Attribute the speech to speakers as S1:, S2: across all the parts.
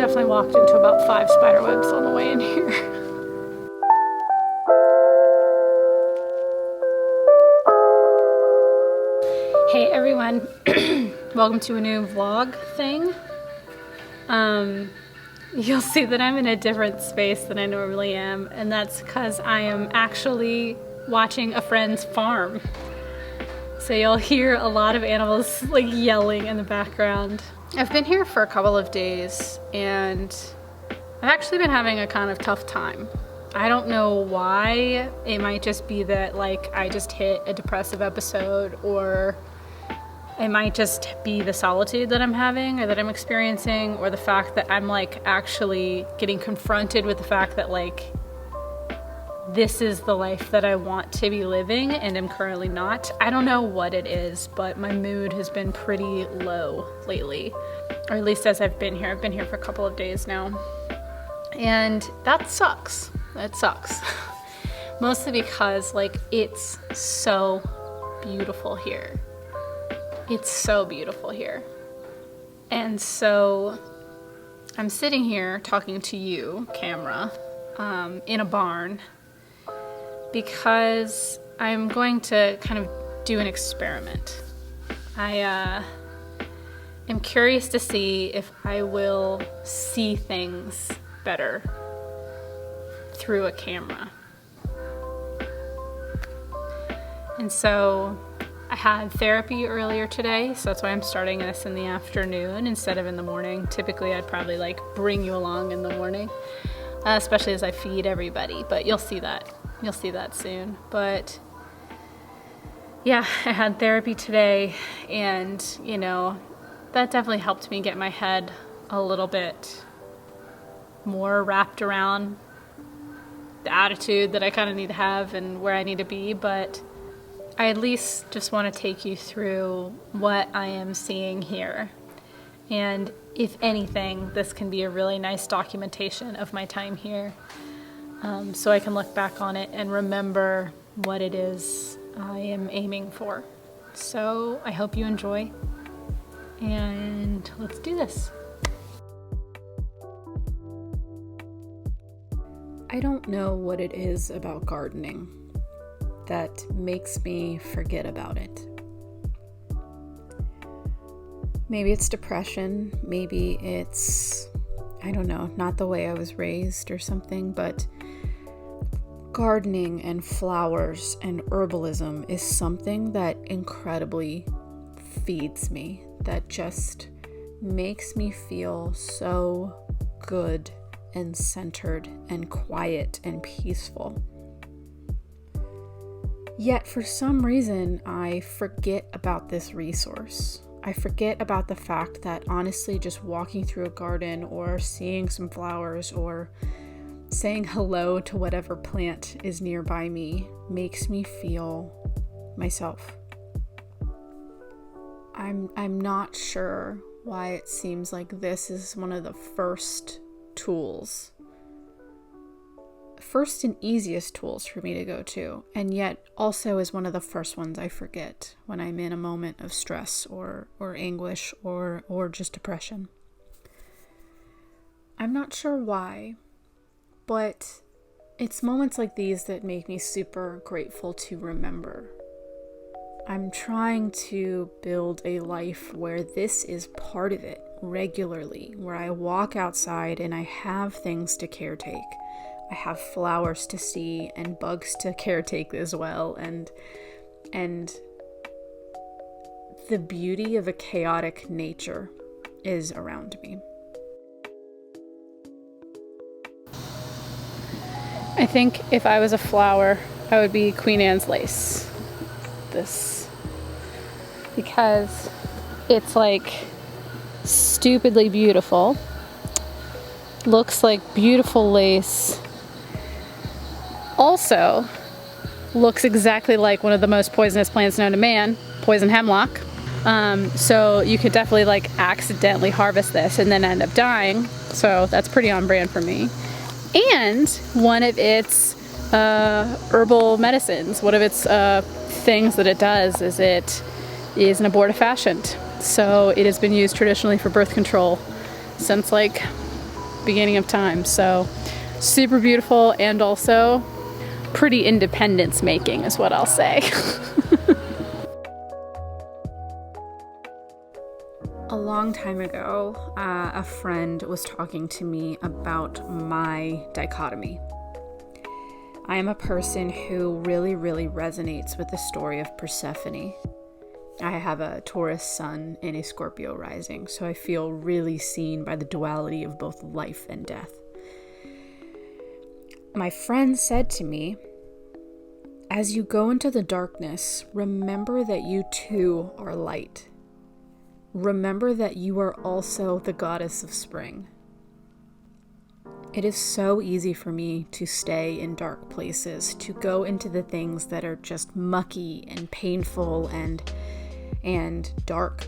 S1: definitely walked into about 5 spider webs on the way in here. Hey everyone, welcome to a new vlog thing. You'll see that I'm in a different space than I normally am, and that's because I am actually watching a friend's farm. So you'll hear a lot of animals like yelling in the background. I've been here for a couple of days and I've actually been having a kind of tough time. I don't know why. It might just be that like I just hit a depressive episode, or it might just be the solitude that I'm having or that I'm experiencing, or the fact that I'm like actually getting confronted with the fact that like this is the life that I want to be living and I'm currently not. I don't know what it is, but my mood has been pretty low lately, or at least as I've been here. I've been here for a couple of days now, and that sucks. That sucks. Mostly because like it's so beautiful here. It's so beautiful here. And so I'm sitting here talking to you, camera, in a barn, because I'm going to kind of do an experiment. I am curious to see if I will see things better through a camera. And so I had therapy earlier today, so that's why I'm starting this in the afternoon instead of in the morning. Typically I'd probably like bring you along in the morning, especially as I feed everybody, but you'll see that. You'll see that soon. But yeah, I had therapy today, and you know, that definitely helped me get my head a little bit more wrapped around the attitude that I kind of need to have and where I need to be. But I at least just want to take you through what I am seeing here. And if anything, this can be a really nice documentation of my time here. So I can look back on it and remember what it is I am aiming for. So I hope you enjoy, and let's do this. I don't know what it is about gardening that makes me forget about it. Maybe it's depression, maybe it's, I don't know, not the way I was raised or something, but gardening and flowers and herbalism is something that incredibly feeds me, that just makes me feel so good and centered and quiet and peaceful. Yet for some reason, I forget about this resource. I forget about the fact that honestly, just walking through a garden or seeing some flowers or saying hello to whatever plant is nearby me makes me feel myself. I'm not sure why it seems like this is one of the first and easiest tools for me to go to, and yet also is one of the first ones I forget when I'm in a moment of stress or anguish or just depression. I'm not sure why, but it's moments like these that make me super grateful to remember. I'm trying to build a life where this is part of it regularly, where I walk outside and I have things to caretake. I have flowers to see and bugs to caretake as well, and the beauty of a chaotic nature is around me. I think if I was a flower, I would be Queen Anne's lace. This, because it's like stupidly beautiful, looks like beautiful lace, also looks exactly like one of the most poisonous plants known to man, poison hemlock. So you could definitely like accidentally harvest this and then end up dying. So that's pretty on brand for me. And one of its herbal medicines, one of its things that it does is it is an abortifacient. So it has been used traditionally for birth control since like beginning of time. So super beautiful, and also pretty independence making is what I'll say. A long time ago, a friend was talking to me about my dichotomy. I am a person who really, really resonates with the story of Persephone. I have a Taurus sun and a Scorpio rising, so I feel really seen by the duality of both life and death. My friend said to me, as you go into the darkness, remember that you too are light. Remember that you are also the goddess of spring. It is so easy for me to stay in dark places, to go into the things that are just mucky and painful and dark.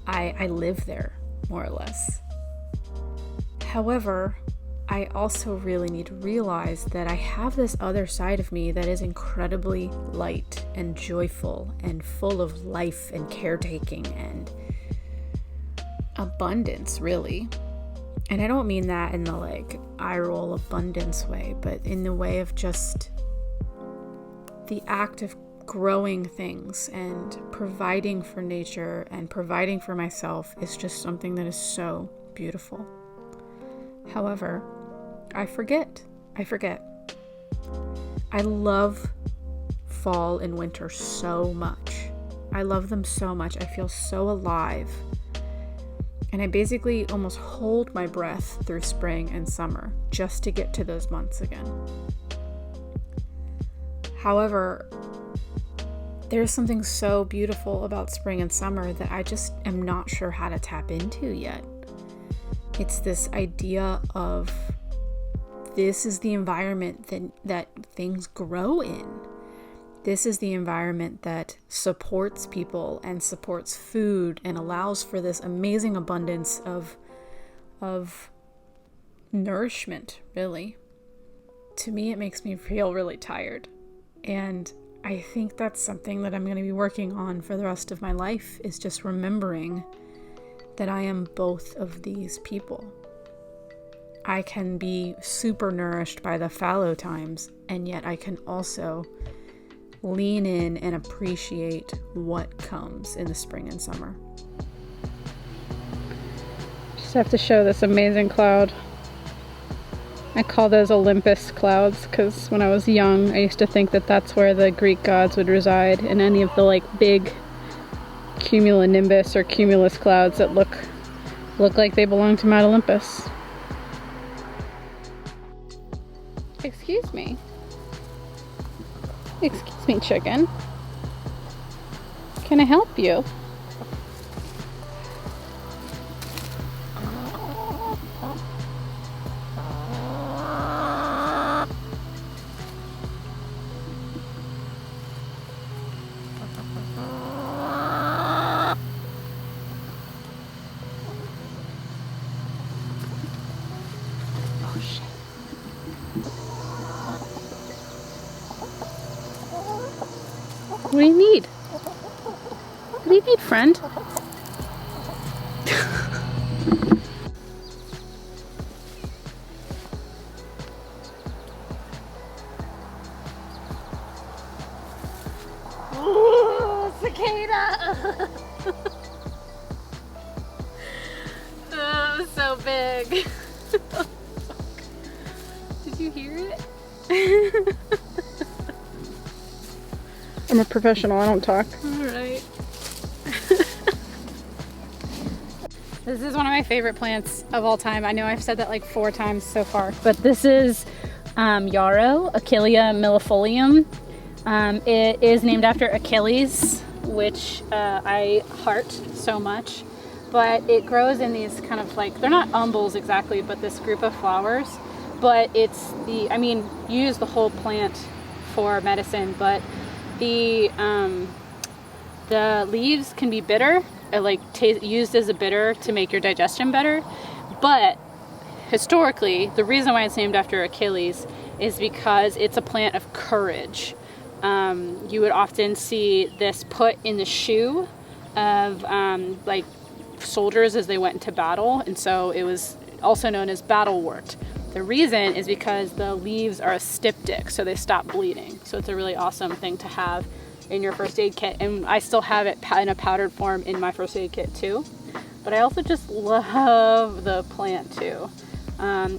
S1: I live there, more or less. However, I also really need to realize that I have this other side of me that is incredibly light and joyful and full of life and caretaking and abundance, really. And I don't mean that in the like eye roll abundance way, but in the way of just the act of growing things and providing for nature and providing for myself is just something that is so beautiful. However, I forget. I love fall and winter so much. I love them so much. I feel so alive. And I basically almost hold my breath through spring and summer just to get to those months again. However, there's something so beautiful about spring and summer that I just am not sure how to tap into yet. It's this idea of this is the environment that things grow in. This is the environment that supports people and supports food and allows for this amazing abundance of nourishment, really. To me, it makes me feel really tired. And I think that's something that I'm going to be working on for the rest of my life, is just remembering that I am both of these people. I can be super nourished by the fallow times, and yet I can also lean in and appreciate what comes in the spring and summer. Just have to show this amazing cloud. I call those Olympus clouds because when I was young, I used to think that that's where the Greek gods would reside, in any of the like big cumulonimbus or cumulus clouds that look like they belong to Mount Olympus. Excuse me. Excuse me, chicken. Can I help you? What do you need? What do you need, friend? Ooh, cicada! Oh, it was so big. Did you hear it? I'm a professional, I don't talk. Alright. This is one of my favorite plants of all time. I know I've said that like 4 times so far, but this is yarrow, Achillea millefolium. It is named after Achilles, which I heart so much, but it grows in these kind of like, they're not umbels exactly, but this group of flowers. But it's you use the whole plant for medicine, but the leaves can be bitter, used as a bitter to make your digestion better. But historically, the reason why it's named after Achilles is because it's a plant of courage. You would often see this put in the shoe of soldiers as they went into battle, and so it was also known as battlewort. The reason is because the leaves are a styptic, so they stop bleeding. So it's a really awesome thing to have in your first aid kit. And I still have it in a powdered form in my first aid kit too. But I also just love the plant too.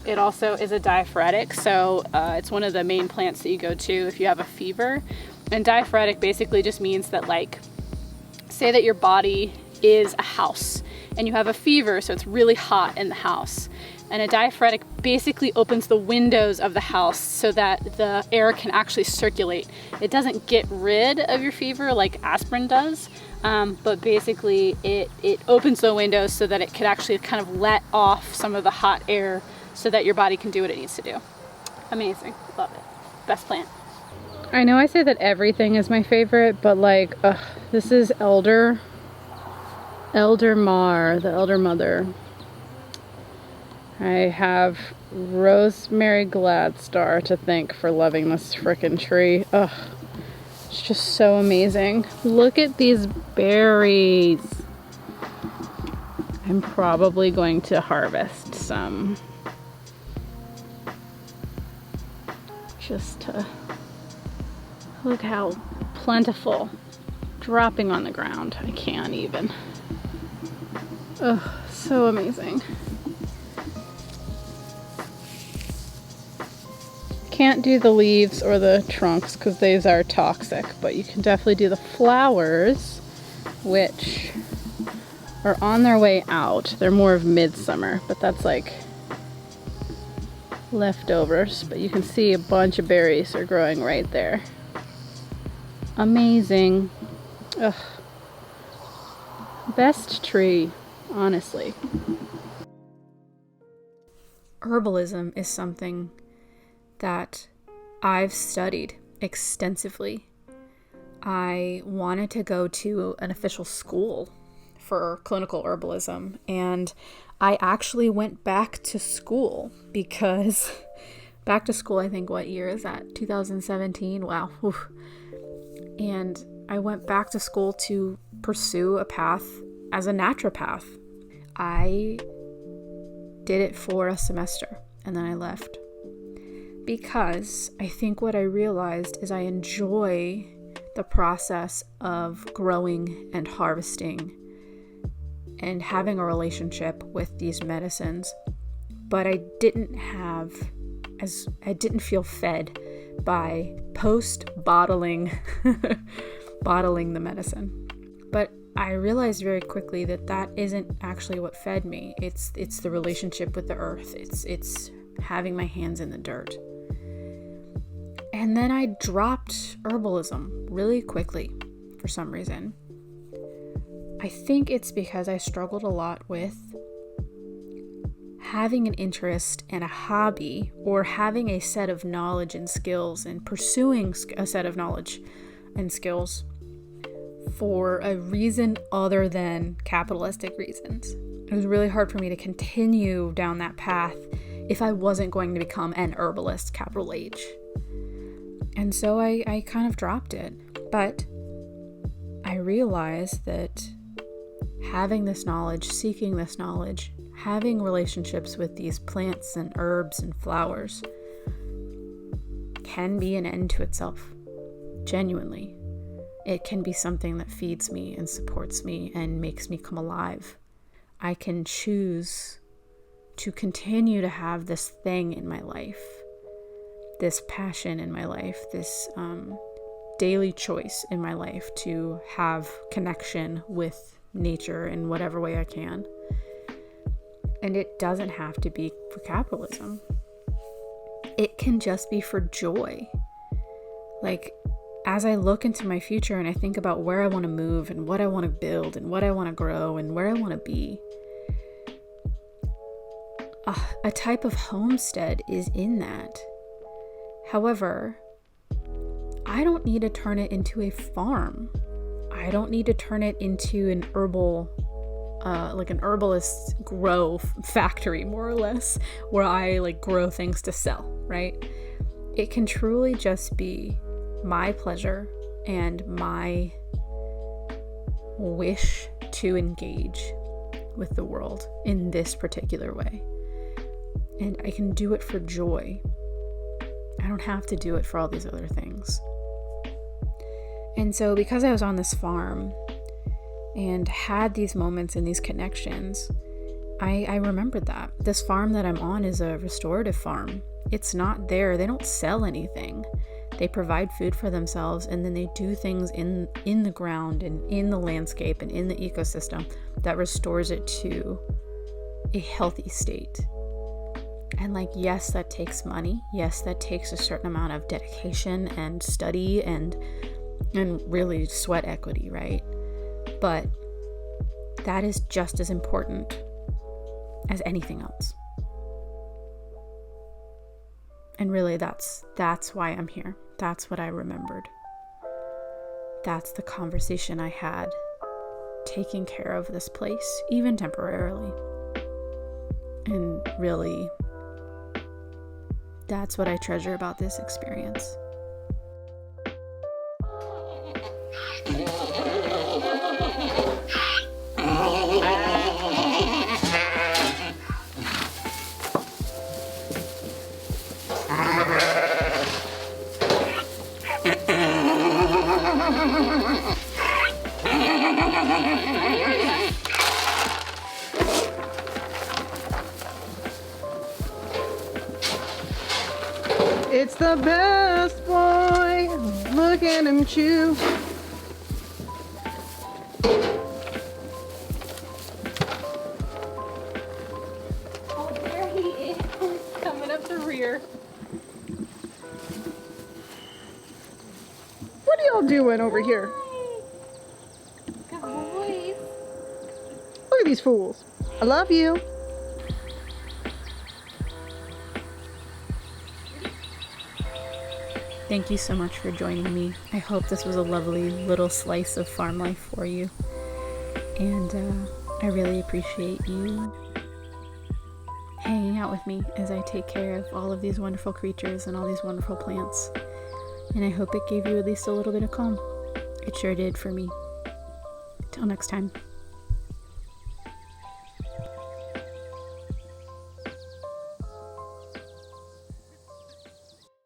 S1: It also is a diaphoretic, so it's one of the main plants that you go to if you have a fever. And diaphoretic basically just means that, like, say that your body is a house and you have a fever, so it's really hot in the house. And a diaphoretic basically opens the windows of the house so that the air can actually circulate. It doesn't get rid of your fever like aspirin does, but basically it opens the windows so that it could actually kind of let off some of the hot air so that your body can do what it needs to do. Amazing. Love it. Best plant. I know I say that everything is my favorite, but like, this is Elder Mar, the Elder Mother. I have Rosemary Gladstar to thank for loving this frickin' tree. It's just so amazing. Look at these berries. I'm probably going to harvest some. Just to look how plentiful. Dropping on the ground. I can't even. So amazing. Can't do the leaves or the trunks because these are toxic, but you can definitely do the flowers, which are on their way out. They're more of midsummer, but that's like leftovers. But you can see a bunch of berries are growing right there. Amazing. Best tree, honestly. Herbalism is something that I've studied extensively. I wanted to go to an official school for clinical herbalism, and I actually went back to school because back to school, I think, what year is that? 2017? Wow. Oof. And I went back to school to pursue a path as a naturopath. I did it for a semester and then I left. Because I think what I realized is I enjoy the process of growing and harvesting and having a relationship with these medicines, but I didn't feel fed by bottling the medicine. But I realized very quickly that isn't actually what fed me. It's the relationship with the earth. It's having my hands in the dirt. And then I dropped herbalism really quickly for some reason. I think it's because I struggled a lot with having an interest and a hobby, or having a set of knowledge and skills and pursuing a set of knowledge and skills for a reason other than capitalistic reasons. It was really hard for me to continue down that path if I wasn't going to become an herbalist, capital H. And so I kind of dropped it. But I realized that having this knowledge, seeking this knowledge, having relationships with these plants and herbs and flowers can be an end to itself. Genuinely. It can be something that feeds me and supports me and makes me come alive. I can choose to continue to have this thing in my life, this passion in my life, this daily choice in my life to have connection with nature in whatever way I can. And it doesn't have to be for capitalism. It can just be for joy. Like, as I look into my future and I think about where I want to move and what I want to build and what I want to grow and where I want to be, a type of homestead is in that. However, I don't need to turn it into a farm. I don't need to turn it into an like an herbalist grow factory, more or less, where I like grow things to sell, right? It can truly just be my pleasure and my wish to engage with the world in this particular way. And I can do it for joy. I don't have to do it for all these other things. And so because I was on this farm and had these moments and these connections, I remembered that. This farm that I'm on is a restorative farm. It's not there. They don't sell anything. They provide food for themselves, and then they do things in the ground and in the landscape and in the ecosystem that restores it to a healthy state. And like, yes, that takes money. Yes, that takes a certain amount of dedication and study and really sweat equity, right? But that is just as important as anything else. And really, that's why I'm here. That's what I remembered. That's the conversation I had, taking care of this place, even temporarily. And really, that's what I treasure about this experience.
S2: It's the best boy. Look at him chew.
S1: Oh, there he is, coming up the rear.
S2: What are y'all doing over here?
S1: Good boys.
S2: Look at these fools. I love you.
S1: Thank you so much for joining me. I hope this was a lovely little slice of farm life for you. And I really appreciate you hanging out with me as I take care of all of these wonderful creatures and all these wonderful plants. And I hope it gave you at least a little bit of calm. It sure did for me. Till next time.